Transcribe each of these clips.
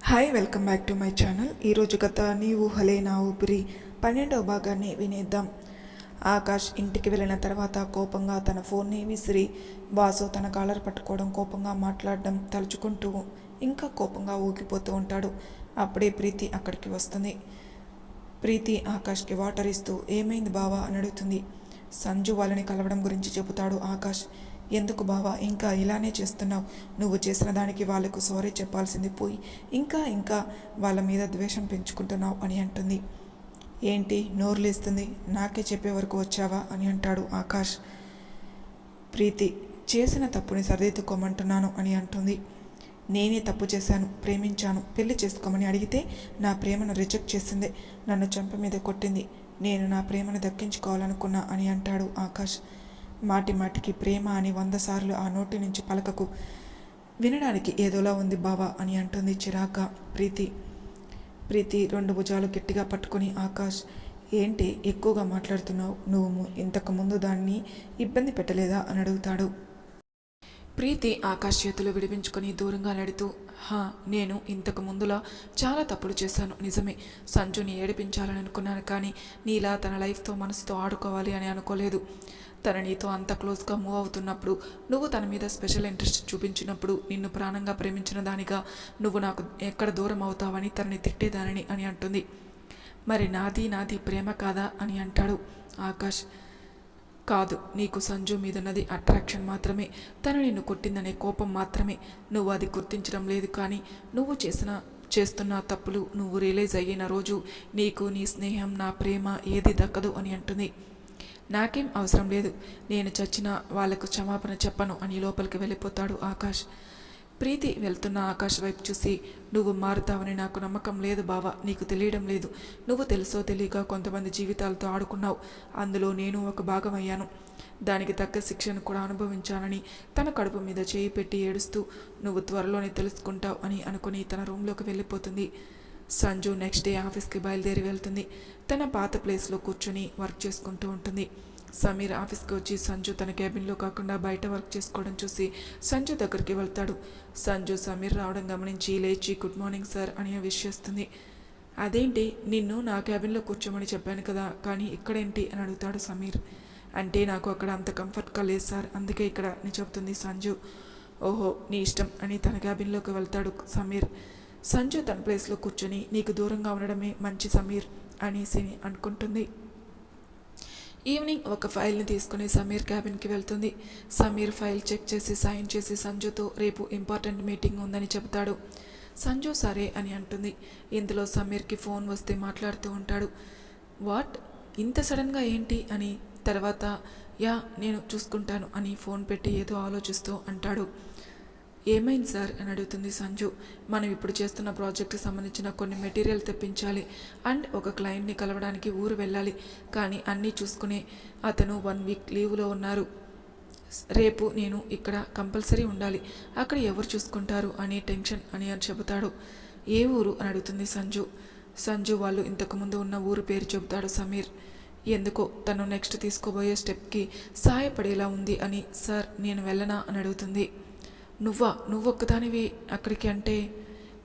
Hi welcome back to my channel. ఈరోజు కథ నీ ఊహలే నా ఊపిరి 12వ భాగాన్ని వినేద్దాం. ఆకాష్ ఇంటికి వెళ్ళిన తర్వాత కోపంగా తన ఫోన్ని విసిరి వాసు తన కాలర్ పట్టుకోవడం, కోపంగా మాట్లాడడం తలుచుకుంటూ ఇంకా కోపంగా ఊగిపోతూ ఉంటాడు. అప్పుడే ప్రీతి అక్కడికి వస్తుంది. ప్రీతి ఆకాష్కి వాటర్ ఇస్తూ ఏమైంది బావా అని అడుగుతుంది. సంజు వాళ్ళని కలవడం గురించి చెబుతాడు ఆకాష్. ఎందుకు బావా ఇంకా ఇలానే చేస్తున్నావు? నువ్వు చేసిన దానికి వాళ్ళకు సారీ చెప్పాల్సింది పోయి ఇంకా వాళ్ళ మీద ద్వేషం పెంచుకుంటున్నావు అని అంటుంది. ఏంటి నోరులేస్తుంది, నాకే చెప్పే వరకు వచ్చావా అని అంటాడు ఆకాష్. ప్రీతి చేసిన తప్పుని సరిదిద్దుకోమంటున్నాను అని అంటుంది. నేనే తప్పు చేశాను, ప్రేమించాను, పెళ్లి చేసుకోమని అడిగితే నా ప్రేమను రిజెక్ట్ చేసిందే, నన్ను చెంప మీద కొట్టింది, నేను నా ప్రేమను దక్కించుకోవాలనుకున్నా అని అంటాడు ఆకాష్. మాటి మాటికి ప్రేమ అని 100 సార్లు ఆ నోటి నుంచి పలకకు, వినడానికి ఏదోలా ఉంది బావా అని అంటుంది చిరాక ప్రీతి. ప్రీతి 2 భుజాలు గట్టిగా పట్టుకుని ఆకాష్, ఏంటి ఎక్కువగా మాట్లాడుతున్నావు, నువ్వు ఇంతకు ముందు దాన్ని ఇబ్బంది పెట్టలేదా అని అడుగుతాడు. ప్రీతి ఆకాష్ చేతులు విడిపించుకొని దూరంగా నడుతూ, నేను ఇంతకు ముందులా చాలా తప్పులు చేశాను నిజమే, సంజుని ఏడిపించాలని అనుకున్నాను, కానీ నీలా తన లైఫ్తో మనసుతో ఆడుకోవాలి అని అనుకోలేదు. తన నీతో అంత క్లోజ్గా మూవ్ అవుతున్నప్పుడు, నువ్వు తన మీద స్పెషల్ ఇంట్రెస్ట్ చూపించినప్పుడు, నిన్ను ప్రాణంగా ప్రేమించిన దానిగా నువ్వు నాకు ఎక్కడ దూరం అవుతావని తనని తిట్టేదానని అని అంటుంది. మరి నాది ప్రేమ కాదా అని అంటాడు ఆకాష్. కాదు, నీకు సంజు మీదన్నది అట్రాక్షన్ మాత్రమే, తను నిన్ను కొట్టిందనే కోపం మాత్రమే, నువ్వు అది గుర్తించడం లేదు. కానీ నువ్వు చేస్తున్న తప్పులు నువ్వు రియలైజ్ అయిన రోజు నీకు నీ స్నేహం, నా ప్రేమ ఏది దక్కదు అని అంటుంది. నాకేం అవసరం లేదు, నేను చచ్చినా వాళ్లకు క్షమాపణ చెప్పను అని లోపలికి వెళ్ళిపోతాడు ఆకాష్. ప్రీతి వెళ్తున్న ఆకాష్ వైపు చూసి, నువ్వు మారుతావని నాకు నమ్మకం లేదు బావా, నీకు తెలియడం లేదు, నువ్వు తెలుసో తెలియక కొంతమంది జీవితాలతో ఆడుకున్నావు, అందులో నేను ఒక భాగం అయ్యాను, దానికి తగ్గ శిక్షను కూడా అనుభవించానని తన కడుపు మీద చేయి పెట్టి ఏడుస్తూ, నువ్వు త్వరలోనే తెలుసుకుంటావు అని అనుకుని తన రూమ్లోకి వెళ్ళిపోతుంది. సంజు నెక్స్ట్ డే ఆఫీస్కి బయలుదేరి వెళ్తుంది. తన పాత ప్లేస్లో కూర్చొని వర్క్ చేసుకుంటూ ఉంటుంది. సమీర్ ఆఫీస్కి వచ్చి సంజు తన క్యాబిన్లో కాకుండా బయట వర్క్ చేసుకోవడం చూసి సంజు దగ్గరికి వెళ్తాడు. సంజు సమీర్ రావడం గమనించి లేచి గుడ్ మార్నింగ్ సార్ అని విష్ చేస్తుంది. అదేంటి, నిన్ను నా క్యాబిన్లో కూర్చోమని చెప్పాను కదా, కానీ ఇక్కడేంటి అని అడుగుతాడు సమీర్. అంటే నాకు అక్కడ అంత కంఫర్ట్గా లేదు సార్, అందుకే ఇక్కడ అని చెప్తుంది సంజు. ఓహో నీ ఇష్టం అని తన క్యాబిన్లోకి వెళ్తాడు సమీర్. సంజు తన ప్లేస్లో కూర్చొని నీకు దూరంగా ఉండడమే మంచి సమీర్ అనేసి అనుకుంటుంది. ఈవినింగ్ ఒక ఫైల్ని తీసుకుని సమీర్ క్యాబిన్కి వెళ్తుంది. సమీర్ ఫైల్ చెక్ చేసి సైన్ చేసి సంజుతో రేపు ఇంపార్టెంట్ మీటింగ్ ఉందని చెబుతాడు. సంజు సరే అని అంటుంది. ఇందులో సమీర్కి ఫోన్ వస్తే మాట్లాడుతూ ఉంటాడు. వాట్, ఇంత సడన్గా ఏంటి అని, తర్వాత నేను చూసుకుంటాను అని ఫోన్ పెట్టి ఏదో ఆలోచిస్తూ అంటాడు. ఏమైంది సార్ అని అడుగుతుంది సంజు. మనం ఇప్పుడు చేస్తున్న ప్రాజెక్ట్కి సంబంధించిన కొన్ని మెటీరియల్ తెప్పించాలి అండ్ ఒక క్లయింట్ని కలవడానికి ఊరు వెళ్ళాలి, కానీ అన్నీ చూసుకునే అతను 1 వీక్ లీవ్లో ఉన్నారు. రేపు నేను ఇక్కడ కంపల్సరీ ఉండాలి, అక్కడ ఎవరు చూసుకుంటారు అని టెన్షన్ అని చెబుతాడు. ఏ ఊరు అని అడుగుతుంది సంజు. సంజు వాళ్ళు ఇంతకుముందు ఉన్న ఊరు పేరు చెబుతాడు సమీర్. ఎందుకో తను నెక్స్ట్ తీసుకోబోయే స్టెప్కి సహాయపడేలా ఉంది అని. సార్ నేను వెళ్ళనా అని అడుగుతుంది. నువ్వు ఒక్కదానివి అక్కడికి అంటే?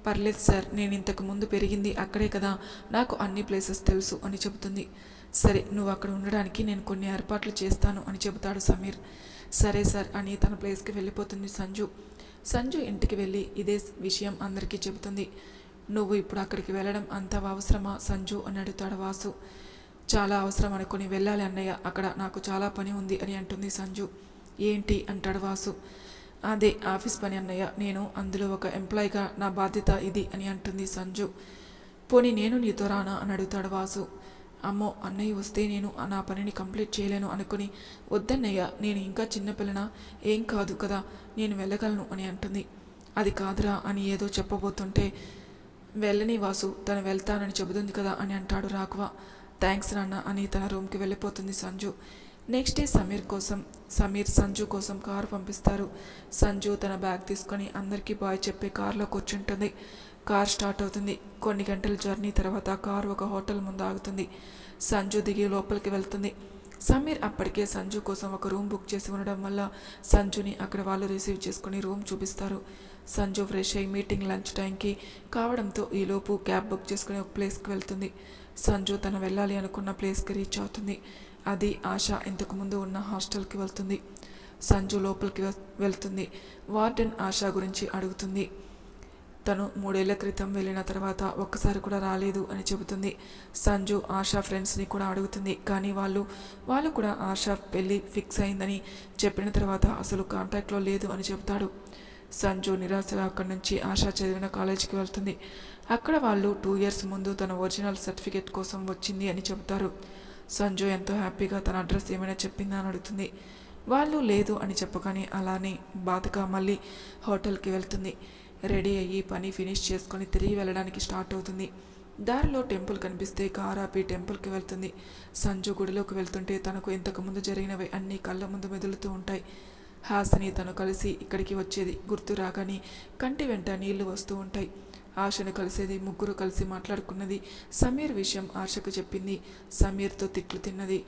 పర్లేదు సార్, నేను ఇంతకు ముందు పెరిగింది అక్కడే కదా, నాకు అన్ని ప్లేసెస్ తెలుసు అని చెబుతుంది. సరే, నువ్వు అక్కడ ఉండడానికి నేను కొన్ని ఏర్పాట్లు చేస్తాను అని చెబుతాడు సమీర్. సరే సార్ అని తన ప్లేస్కి వెళ్ళిపోతుంది సంజు. సంజు ఇంటికి వెళ్ళి ఇదే విషయం అందరికీ చెబుతుంది. నువ్వు ఇప్పుడు అక్కడికి వెళ్ళడం అంత అవసరమా సంజు అని అడుగుతాడు వాసు. చాలా అవసరం అనుకుని వెళ్ళాలి అన్నయ్య, అక్కడ నాకు చాలా పని ఉంది అని అంటుంది సంజు. ఏంటి అంటాడు వాసు. అదే ఆఫీస్ పని అన్నయ్య, నేను అందులో ఒక ఎంప్లాయీగా నా బాధ్యత ఇది అని అంటుంది సంజు. పోనీ నేను నీతో రానా అని అడుగుతాడు వాసు. అమ్మో, అన్నయ్య వస్తే నేను నా పనిని కంప్లీట్ చేయలేను అనుకుని, వద్దన్నయ్య, నేను ఇంకా చిన్నపిల్లనా, ఏం కాదు కదా, నేను వెళ్ళగలను అని అంటుంది. అది కాదురా అని ఏదో చెప్పబోతుంటే, వెళ్ళని వాసు, తను వెళ్తానని చెబుతుంది కదా అని అంటాడు రాఘవ. థ్యాంక్స్ నాన్న అని తన రూమ్కి వెళ్ళిపోతుంది సంజు. నెక్స్ట్ డే సమీర్ సంజు కోసం కారు పంపిస్తారు. సంజు తన బ్యాగ్ తీసుకొని అందరికీ బాయ్ చెప్పి కారులో కూర్చుంటుంది. కార్ స్టార్ట్ అవుతుంది. కొన్ని గంటల జర్నీ తర్వాత కారు ఒక హోటల్ ముందు ఆగుతుంది. సంజు దిగి లోపలికి వెళ్తుంది. సమీర్ అప్పటికే సంజు కోసం ఒక రూమ్ బుక్ చేసి ఉండడం వల్ల సంజుని అక్కడ వాళ్ళు రిసీవ్ చేసుకుని రూమ్ చూపిస్తారు. సంజు ఫ్రెష్ అయ్యి మీటింగ్ లంచ్ టైంకి కావడంతో ఈలోపు క్యాబ్ బుక్ చేసుకుని ఒక ప్లేస్కి వెళ్తుంది. సంజు తను వెళ్ళాలి అనుకున్న ప్లేస్కి రీచ్ అవుతుంది. అది ఆశ ఇంతకుముందు ఉన్న హాస్టల్కి వెళ్తుంది. సంజు లోపలికి వెళ్తుంది. వార్డెన్ ఆశ గురించి అడుగుతుంది. తను 3 ఏళ్ల క్రితం వెళ్ళిన తర్వాత ఒక్కసారి కూడా రాలేదు అని చెబుతుంది. సంజు ఆశా ఫ్రెండ్స్ని కూడా అడుగుతుంది. కానీ వాళ్ళు కూడా ఆశా పెళ్ళి ఫిక్స్ అయిందని చెప్పిన తర్వాత అసలు కాంటాక్ట్లో లేదు అని చెబుతాడు. సంజు నిరాశగా అక్కడి నుంచి ఆశా చదివిన కాలేజీకి వెళ్తుంది. అక్కడ వాళ్ళు 2 ఇయర్స్ ముందు తన ఒరిజినల్ సర్టిఫికేట్ కోసం వచ్చింది అని చెబుతారు. సంజు ఎంతో హ్యాపీగా తన అడ్రస్ ఏమైనా చెప్పిందా అని అడుగుతుంది. వాళ్ళు లేదు అని చెప్పగానే అలానే బాధగా మళ్ళీ హోటల్కి వెళ్తుంది. రెడీ అయ్యి పని ఫినిష్ చేసుకొని తిరిగి వెళ్ళడానికి స్టార్ట్ అవుతుంది. దారిలో టెంపుల్ కనిపిస్తే కార్ ఆపి టెంపుల్కి వెళ్తుంది. సంజు గుడిలోకి వెళ్తుంటే తనకు ఇంతకుముందు జరిగినవి అన్నీ కళ్ళ ముందు మెదులుతూ ఉంటాయి. హాసిని తను కలిసి ఇక్కడికి వచ్చేది గుర్తు రాగానే కంటి వెంట నీళ్లు వస్తూ ఉంటాయి. ఆశను కలిసేది, ముగ్గురు కలిసి మాట్లాడుకున్నది, సమీర్ విషయం ఆశకు చెప్పింది, సమీర్తో తిట్లు తిన్నది,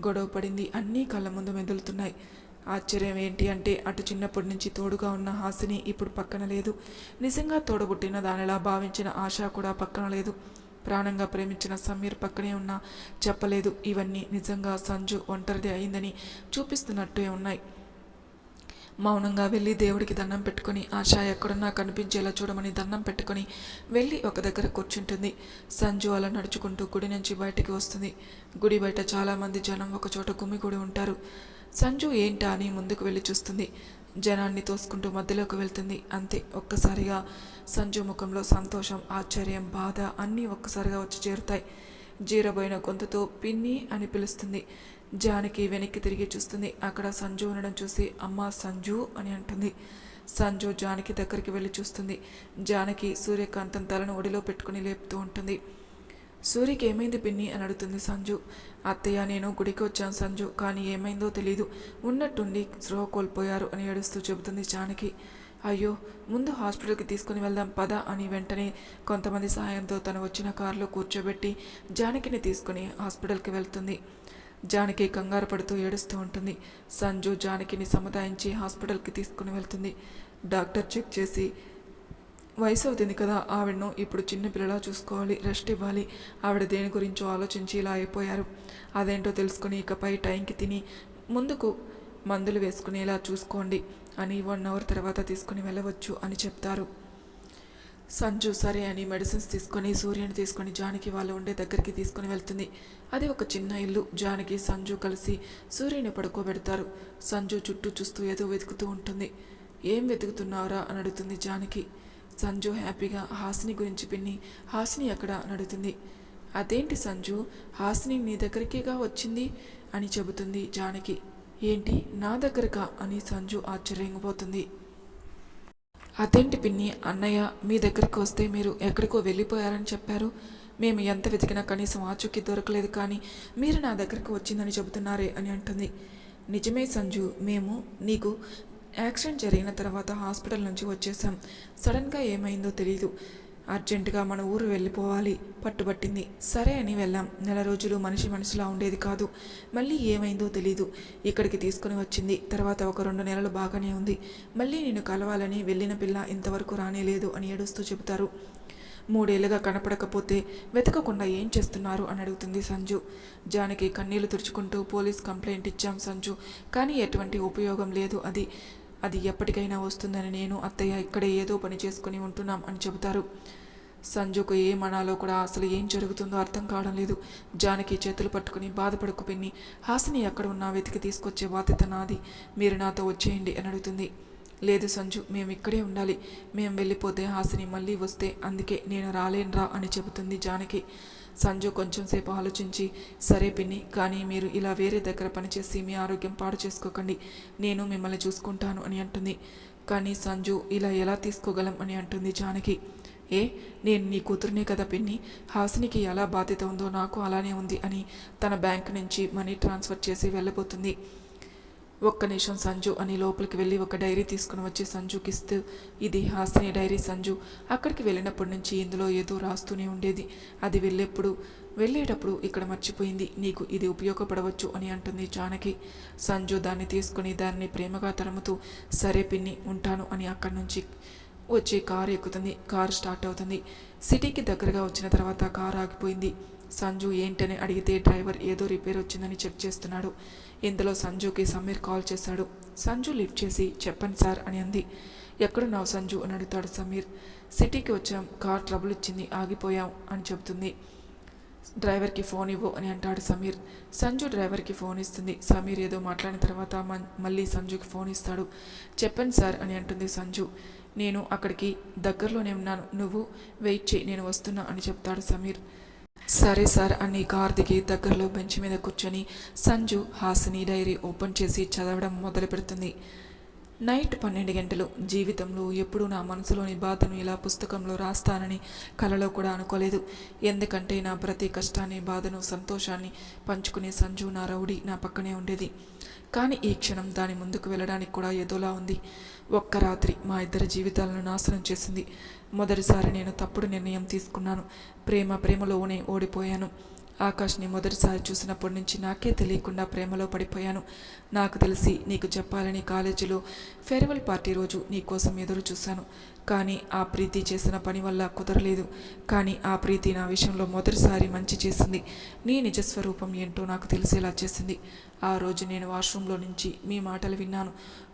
గొడవ పడింది, అన్నీ కళ్ళ ముందు మెదులుతున్నాయి. ఆశ్చర్యం ఏంటి అంటే అటు చిన్నప్పటి నుంచి తోడుగా ఉన్న హాసిని ఇప్పుడు పక్కన లేదు. నిజంగా తోడబుట్టిన దానిలా భావించిన ఆశ కూడా పక్కన లేదు. ప్రాణంగా ప్రేమించిన సమీర్ పక్కనే ఉన్నా చెప్పలేదు. ఇవన్నీ నిజంగా సంజు ఒంటరిది అయిందని చూపిస్తున్నట్టే ఉన్నాయి. మౌనంగా వెళ్ళి దేవుడికి దండం పెట్టుకుని ఆశ ఎక్కడున్నా కనిపించేలా చూడమని దండం పెట్టుకుని వెళ్ళి ఒక దగ్గర కూర్చుంటుంది. సంజు అలా నడుచుకుంటూ గుడి నుంచి బయటికి వస్తుంది. గుడి బయట చాలామంది జనం ఒకచోట గుమిగూడి ఉంటారు. సంజు ఏంటా అని ముందుకు వెళ్ళి చూస్తుంది. జనాన్ని తోసుకుంటూ మధ్యలోకి వెళ్తుంది. అంతే, ఒక్కసారిగా సంజు ముఖంలో సంతోషం, ఆశ్చర్యం, బాధ అన్నీ ఒక్కసారిగా వచ్చి చేరుతాయి. జీరబోయిన గొంతుతో పిన్ని అని పిలుస్తుంది. జానకి వెనక్కి తిరిగి చూస్తుంది. అక్కడ సంజు ఉండడం చూసి అమ్మా సంజు అని అంటుంది. సంజు జానకి దగ్గరికి వెళ్ళి చూస్తుంది. జానకి సూర్యకాంతం తలను ఒడిలో పెట్టుకుని లేపుతూ ఉంటుంది. సూర్యకి ఏమైంది పిన్ని అని అడుగుతుంది సంజు. అత్తయ్య, నేను గుడికి వచ్చాను సంజు, కానీ ఏమైందో తెలీదు, ఉన్నట్టుండి స్పృహ కోల్పోయారు అని ఏడుస్తూ చెబుతుంది జానకి. అయ్యో, ముందు హాస్పిటల్కి తీసుకుని వెళ్దాం పద అని వెంటనే కొంతమంది సాయంతో తను వచ్చిన కారులో కూర్చోబెట్టి జానకిని తీసుకుని హాస్పిటల్కి వెళ్తుంది. జానకి కంగారు పడుతూ ఏడుస్తూ ఉంటుంది. సంజు జానకిని సముదాయించి హాస్పిటల్కి తీసుకుని వెళ్తుంది. డాక్టర్ చెక్ చేసి వయసు అవుతుంది కదా, ఆవిడను ఇప్పుడు చిన్నపిల్లలా చూసుకోవాలి, రెస్ట్ ఇవ్వాలి, ఆవిడ దేని గురించో ఆలోచించి ఇలా అయిపోయారు, అదేంటో తెలుసుకుని ఇకపై టైంకి తిని ముందుకు మందులు వేసుకునేలా చూసుకోండి అని 1 అవర్ తర్వాత తీసుకుని వెళ్ళవచ్చు అని చెప్తారు. సంజు సరే అని మెడిసిన్స్ తీసుకొని సూర్యని తీసుకొని జానకి వాళ్ళు ఉండే దగ్గరికి తీసుకుని వెళ్తుంది. అది ఒక చిన్న ఇల్లు. జానకి సంజు కలిసి సూర్యుని పడుకోబెడతారు. సంజు చుట్టూ చూస్తూ ఏదో వెతుకుతూ ఉంటుంది. ఏం వెతుకుతున్నారా అని అడుగుతుంది జానకి. సంజు హ్యాపీగా హాసిని గురించి పిన్ని, హాసిని ఎక్కడ అని అడుగుతుంది. అదేంటి సంజు, హాసిని నీ దగ్గరికేగా వచ్చింది అని చెబుతుంది జానకి. ఏంటి నా దగ్గరకా అని సంజు ఆశ్చర్యపోతుంది. అదేంటి పిన్ని, అన్నయ్య మీ దగ్గరికి వస్తే మీరు ఎక్కడికో వెళ్ళిపోయారని చెప్పారు, మేము ఎంత వెతికినా కనీసం ఆచూకీ దొరకలేదు, కానీ మీరు నా దగ్గరికి వచ్చిందని చెబుతున్నారే అని అంటుంది. నిజమే సంజు, మేము నీకు యాక్సిడెంట్ జరిగిన తర్వాత హాస్పిటల్ నుంచి వచ్చేసాం. సడన్గా ఏమైందో తెలీదు, అర్జెంటుగా మన ఊరు వెళ్ళిపోవాలి పట్టుబట్టింది. సరే అని వెళ్ళాం. 4 రోజులు మనిషిలా ఉండేది కాదు. మళ్ళీ ఏమైందో తెలీదు, ఇక్కడికి తీసుకుని వచ్చింది. తర్వాత ఒక 2 నెలలు బాగానే ఉంది. మళ్ళీ నేను కలవాలని వెళ్ళిన పిల్ల ఇంతవరకు రానేలేదు అని ఏడుస్తూ చెబుతారు. 3 ఏళ్ళుగా కనపడకపోతే వెతకకుండా ఏం చేస్తున్నారు అని అడుగుతుంది సంజు. జానకి కన్నీళ్లు తుడుచుకుంటూ పోలీస్ కంప్లైంట్ ఇచ్చాం సంజు, కానీ ఎటువంటి ఉపయోగం లేదు, అది ఎప్పటికైనా వస్తుందని నేను అత్తయ్య ఇక్కడే ఏదో పని చేసుకుని ఉంటున్నాం అని చెబుతారు. సంజుకు ఏమనాలో కూడా అసలు ఏం జరుగుతుందో అర్థం కావడం లేదు. జానకి చేతులు పట్టుకుని బాధపడుకు పిన్ని, హాసిని ఎక్కడ ఉన్నా వెతికి తీసుకొచ్చే బాధ్యత నాది, మీరు నాతో వచ్చేయండి అని అడుగుతుంది. లేదు సంజు, మేము ఇక్కడే ఉండాలి, మేము వెళ్ళిపోతే హాసిని మళ్ళీ వస్తే, అందుకే నేను రాలేనురా అని చెబుతుంది జానకి. సంజు కొంచెం సేపు ఆలోచించి, సరే పిన్ని, కానీ మీరు ఇలా వేరే దగ్గర పనిచేసి మీ ఆరోగ్యం పాడు చేసుకోకండి, నేను మిమ్మల్ని చూసుకుంటాను అని అంటుంది. కానీ సంజు ఇలా ఎలా తీసుకోగలం అని అంటుంది జానకి. నేను నీ కూతురునే కదా పిన్ని, హాసినికి ఎలా బాధ్యత ఉందో నాకు అలానే ఉంది అని తన బ్యాంక్ నుంచి మనీ ట్రాన్స్ఫర్ చేసి వెళ్ళబోతుంది. ఒక్క నిమిషం సంజు అని లోపలికి వెళ్ళి ఒక డైరీ తీసుకుని వచ్చి సంజుకి ఇస్తూ, ఇది హాసిని డైరీ సంజు, అక్కడికి వెళ్ళినప్పటి నుంచి ఇందులో ఏదో రాస్తూనే ఉండేది, అది వెళ్ళేటప్పుడు ఇక్కడ మర్చిపోయింది, నీకు ఇది ఉపయోగపడవచ్చు అని అంటుంది జానకి. సంజు దాన్ని తీసుకుని దాన్ని ప్రేమగా తరుముతూ, సరే పిన్ని ఉంటాను అని అక్కడి నుంచి వచ్చి కారు ఎక్కుతుంది. కారు స్టార్ట్ అవుతుంది. సిటీకి దగ్గరగా వచ్చిన తర్వాత కారు ఆగిపోయింది. సంజు ఏంటని అడిగితే డ్రైవర్ ఏదో రిపేర్ వచ్చిందని చెక్ చేస్తున్నాడు. ఇందులో సంజుకి సమీర్ కాల్ చేశాడు. సంజు లిఫ్ట్ చేసి చెప్పండి సార్ అని అంది. ఎక్కడున్నావు సంజు అని అడుగుతాడు సమీర్. సిటీకి వచ్చాం, కార్ ట్రబుల్ ఇచ్చింది, ఆగిపోయాం అని చెబుతుంది. డ్రైవర్కి ఫోన్ ఇవ్వు అని అంటాడు సమీర్. సంజు డ్రైవర్కి ఫోన్ ఇస్తుంది. సమీర్ ఏదో మాట్లాడిన తర్వాత మళ్ళీ సంజుకి ఫోన్ ఇస్తాడు. చెప్పండి సార్ అని అంటుంది సంజు. నేను అక్కడికి దగ్గరలోనే ఉన్నాను, నువ్వు వెయిట్ చేయి, నేను వస్తున్నా అని చెప్తాడు సమీర్. సరే సార్ అని కార్ దిగి దగ్గరలో బెంచ్ మీద కూర్చొని సంజు హాసిని డైరీ ఓపెన్ చేసి చదవడం మొదలు పెడుతుంది. నైట్ 12 గంటలు. జీవితంలో ఎప్పుడూ నా మనసులోని బాధను ఇలా పుస్తకంలో రాస్తానని కలలో కూడా అనుకోలేదు. ఎందుకంటే నా ప్రతి కష్టాన్ని, బాధను, సంతోషాన్ని పంచుకునే సంజు నా రౌడీ నా పక్కనే ఉండేది. కానీ ఈ క్షణం దాని ముందుకు వెళ్ళడానికి కూడా ఏదోలా ఉంది. ఒక్క రాత్రి మా ఇద్దరి జీవితాలను నాశనం చేసింది. మొదటిసారి నేను తప్పుడు నిర్ణయం తీసుకున్నాను. ప్రేమలోనే ఓడిపోయాను. ఆకాష్ని మొదటిసారి చూసినప్పటి నుంచి నాకే తెలియకుండా ప్రేమలో పడిపోయాను. నాకు తెలిసి నీకు చెప్పాలని కాలేజీలో ఫేర్వెల్ పార్టీ రోజు నీ కోసం ఎదురు చూశాను. కానీ ఆ ప్రీతి చేసిన పని వల్ల కుదరలేదు. కానీ ఆ ప్రీతి నా విషయంలో మొదటిసారి మంచి చేసింది. నీ నిజస్వరూపం ఏంటో నాకు తెలిసేలా చేసింది. ఆ రోజు నేను వాష్రూమ్లో నుంచి మీ మాటలు విన్నాను.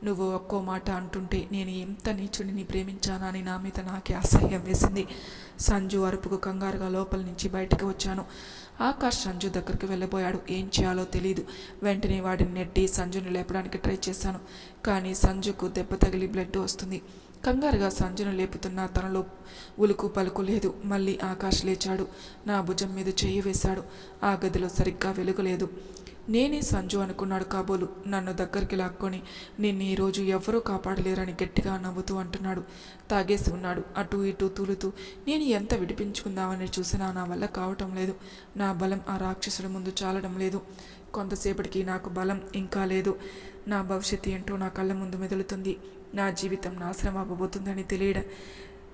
నువ్వు ఒక్కో మాట అంటుంటే నేను ఎంత నీచుడిని ప్రేమించానా అని నా మీద నాకే అసహ్యం వేసింది. సంజు అరుపుకు కంగారుగా లోపల నుంచి బయటకు వచ్చాను. ఆకాష్ సంజు దగ్గరికి వెళ్ళబోయాడు. ఏం చేయాలో తెలియదు. వెంటనే వాడిని నెట్టి సంజుని లేపడానికి ట్రై చేశాను. కానీ సంజుకు దెబ్బ తగిలి బ్లడ్ వస్తుంది. కంగారుగా సంజును లేపుతున్నా తనలో ఉలుకు పలుకు లేదు. మళ్ళీ ఆకాష్ లేచాడు. నా భుజం మీద చెయ్యి వేశాడు. ఆ గదిలో సరిగ్గా వెలుగులేదు. నేనే సంజు అనుకున్నాడు కాబోలు. నన్ను దగ్గరికి లాక్కొని నిన్ను ఈరోజు ఎవరూ కాపాడలేరని గట్టిగా నవ్వుతూ అంటున్నాడు. తాగేసి ఉన్నాడు. అటు ఇటు తూలుతూ నేను ఎంత విడిపించుకుందామని చూసినా నా వల్ల కావటం లేదు. నా బలం ఆ రాక్షసుడి ముందు చాలడం లేదు. కొంతసేపటికి నాకు బలం ఇంకా లేదు. నా భవిష్యత్తు ఏంటో నా కళ్ళ ముందు మెదులుతుంది. నా జీవితం నాశనం అవ్వబోతుందని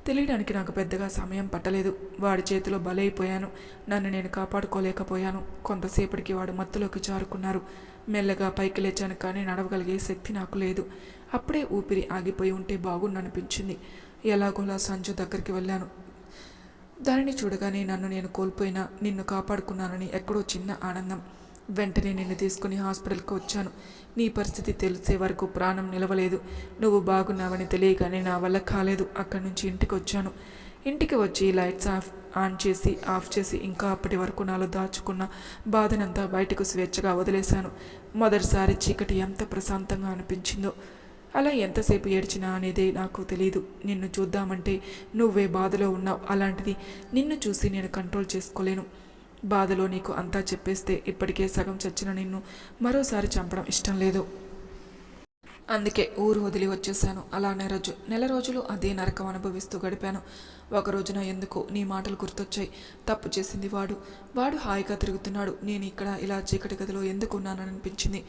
తెలియడానికి నాకు పెద్దగా సమయం పట్టలేదు. వాడి చేతిలో బలైపోయాను. నన్ను నేను కాపాడుకోలేకపోయాను. కొంతసేపటికి వాడు మత్తులోకి జారుకున్నారు. మెల్లగా పైకి లేచాను, కానీ నడవగలిగే శక్తి నాకు లేదు. అప్పుడే ఊపిరి ఆగిపోయి ఉంటే బాగుండనిపించింది. ఎలాగోలా సంజు దగ్గరికి వెళ్ళాను. దానిని చూడగానే నన్ను నేను కోల్పోయినా నిన్ను కాపాడుకున్నానని ఎక్కడో చిన్న ఆనందం. వెంటనే నిన్ను తీసుకుని హాస్పిటల్కి వచ్చాను. నీ పరిస్థితి తెలిసే వరకు ప్రాణం నిలవలేదు. నువ్వు బాగున్నావని తెలియగానే నా వల్ల కాలేదు. అక్కడి నుంచి ఇంటికి వచ్చాను. ఇంటికి వచ్చి లైట్స్ ఆఫ్ చేసి ఇంకా అప్పటి వరకు నాలో దాచుకున్న బాధనంతా బయటకు స్వేచ్ఛగా వదిలేశాను. మొదటిసారి చీకటి ఎంత ప్రశాంతంగా అనిపించిందో. అలా ఎంతసేపు ఏడ్చినా అనేదే నాకు తెలియదు. నిన్ను చూద్దామంటే నువ్వే బాధలో ఉన్నావు. అలాంటిది నిన్ను చూసి నేను కంట్రోల్ చేసుకోలేను. బాధలో నీకు అంతా చెప్పేస్తే ఇప్పటికే సగం చచ్చిన నిన్ను మరోసారి చంపడం ఇష్టం లేదు. అందుకే ఊరు వదిలి వచ్చేసాను. అలా నెల రోజులు అదే నరకం అనుభవిస్తూ గడిపాను. ఒక రోజున ఎందుకో నీ మాటలు గుర్తొచ్చాయి. తప్పు చేసింది వాడు హాయిగా తిరుగుతున్నాడు. నేను ఇక్కడ ఇలా చీకటి గదిలో ఎందుకున్నానని అనిపించింది.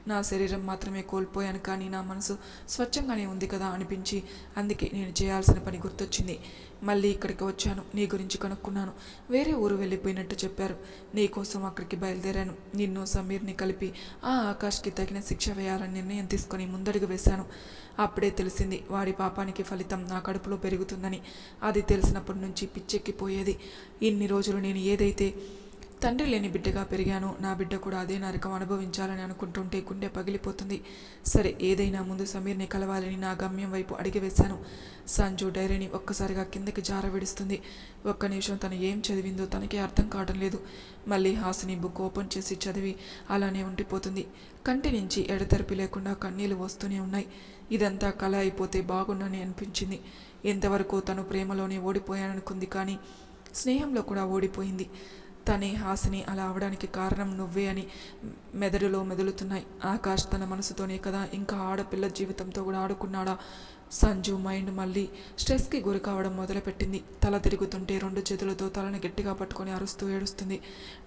నా శరీరం మాత్రమే కోల్పోయాను, కానీ నా మనసు స్వచ్ఛంగానే ఉంది కదా అనిపించి అందుకే నేను చేయాల్సిన పని గుర్తొచ్చింది. మళ్ళీ ఇక్కడికి వచ్చాను. నీ గురించి కనుక్కున్నాను. వేరే ఊరు వెళ్ళిపోయినట్టు చెప్పారు. నీ కోసం అక్కడికి బయలుదేరాను. నిన్ను సమీర్ని కలిపి ఆ ఆకాష్కి తగిన శిక్ష వేయాలని నిర్ణయం తీసుకొని ముందడుగు వేశాను. అప్పుడే తెలిసింది వాడి పాపానికి ఫలితం నా కడుపులో పెరుగుతుందని. అది తెలిసినప్పటి నుంచి పిచ్చెక్కిపోయేది. ఇన్ని రోజులు నేను ఏదైతే తండ్రి లేని బిడ్డగా పెరిగాను, నా బిడ్డ కూడా అదే నరకం అనుభవించాలని అనుకుంటుంటే గుండె పగిలిపోతుంది. సరే, ఏదైనా ముందు సమీర్ని కలవాలని నా గమ్యం వైపు అడిగివేశాను. సంజు డైరీని ఒక్కసారిగా కిందకి జారవిడుస్తుంది. ఒక్క నిమిషం తను ఏం చదివిందో తనకే అర్థం కావడం లేదు. మళ్ళీ హాసిని బుక్ ఓపెన్ చేసి చదివి అలానే ఉండిపోతుంది. కంటి నుంచి ఎడతెరిపి లేకుండా కన్నీళ్లు వస్తూనే ఉన్నాయి. ఇదంతా కళ అయిపోతే బాగుండని అనిపించింది. ఎంతవరకు తను ప్రేమలోనే ఓడిపోయాననుకుంది, కానీ స్నేహంలో కూడా ఓడిపోయింది. తనే హాసిని అలా అవడానికి కారణం నువ్వే అని మెదడులో మెదులుతున్నాయి. ఆకాష్ తన మనసుతోనే కదా ఇంకా ఆడపిల్ల జీవితంతో కూడా ఆడుకున్నాడా? సంజు మైండ్ మళ్ళీ స్ట్రెస్కి గురి కావడం మొదలుపెట్టింది. తల తిరుగుతుంటే 2 చేతులతో తలని గట్టిగా పట్టుకొని అరుస్తూ ఏడుస్తుంది.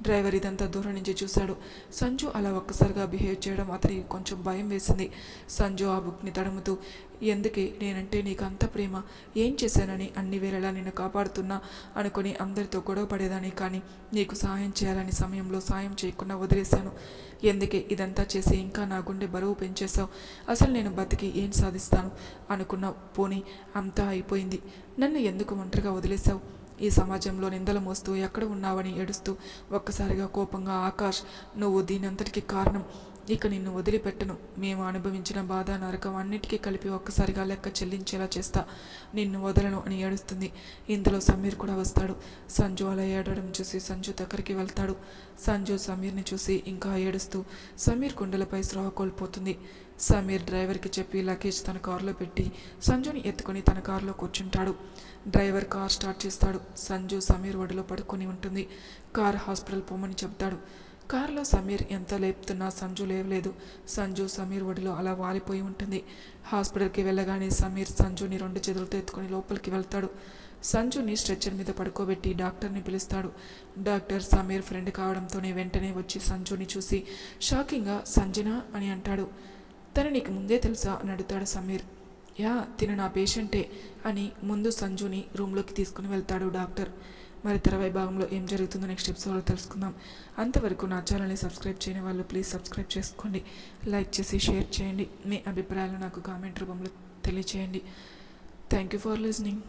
డ్రైవర్ ఇదంతా దూరం నుంచి చూశాడు. సంజు అలా ఒక్కసారిగా బిహేవ్ చేయడం అతనికి కొంచెం భయం వేసింది. సంజు ఆ బుక్ని తడుముతూ, ఎందుకే నేనంటే నీకు అంత ప్రేమ? ఏం చేశానని అన్ని వేళలా నిన్ను కాపాడుతున్నా అనుకుని అందరితో గొడవ పడేదాన్ని, కానీ నీకు సహాయం చేయాలని సమయంలో సాయం చేయకుండా వదిలేశాను. ఎందుకే ఇదంతా చేసి ఇంకా నా గుండె బరువు పెంచేశావు? అసలు నేను బతికి ఏం సాధిస్తాను అనుకున్నావు? పోనీ అంతా అయిపోయింది, నన్ను ఎందుకు ఒంటరిగా వదిలేశావు? ఈ సమాజంలో నిందలు మోస్తూ ఎక్కడ ఉన్నావని ఏడుస్తూ ఒక్కసారిగా కోపంగా, ఆకాష్ నువ్వు దీనంతటికి కారణం, ఇక నిన్ను వదిలిపెట్టను, మేము అనుభవించిన బాధ నరకం అన్నిటికీ కలిపి ఒక్కసారిగా లెక్క చెల్లించేలా చేస్తా, నిన్ను వదలను అని ఏడుస్తుంది. ఇందులో సమీర్ కూడా వస్తాడు. సంజు అలా ఏడవడం చూసి సంజు దగ్గరికి వెళ్తాడు. సంజు సమీర్ని చూసి ఇంకా ఏడుస్తూ సమీర్ కుండలపై స్పృహ కోల్పోతుంది. సమీర్ డ్రైవర్కి చెప్పి లగేజ్ తన కారులో పెట్టి సంజుని ఎత్తుకొని తన కారులో కూర్చుంటాడు. డ్రైవర్ కార్ స్టార్ట్ చేస్తాడు. సంజు సమీర్ ఒడిలో పడుకొని ఉంటుంది. కార్ హాస్పిటల్ పోమని చెప్తాడు. కారులో సమీర్ ఎంత లేపుతున్నా సంజు లేవలేదు. సంజు సమీర్ ఒడిలో అలా వాలిపోయి ఉంటుంది. హాస్పిటల్కి వెళ్ళగానే సమీర్ సంజుని 2 చేతులతో ఎత్తుకొని లోపలికి వెళ్తాడు. సంజుని స్ట్రెచ్చర్ మీద పడుకోబెట్టి డాక్టర్ని పిలుస్తాడు. డాక్టర్ సమీర్ ఫ్రెండ్ కావడంతోనే వెంటనే వచ్చి సంజుని చూసి షాకింగ్గా సంజన అని అంటాడు. తను నీకు ముందే తెలుసా అని అడుగుతాడు సమీర్. యా, తిను నా పేషెంటే అని ముందు సంజుని రూమ్లోకి తీసుకుని వెళ్తాడు డాక్టర్. మరి తర్వాయి భాగంలో ఏం జరుగుతుందో నెక్స్ట్ ఎపిసోడ్లో తెలుసుకుందాం. అంతవరకు నా ఛానల్ని సబ్స్క్రైబ్ చేయని వాళ్ళు ప్లీజ్ సబ్స్క్రైబ్ చేసుకోండి, లైక్ చేసి షేర్ చేయండి, మీ అభిప్రాయాలు నాకు కామెంట్ రూపంలో తెలియచేయండి. Thank you for listening.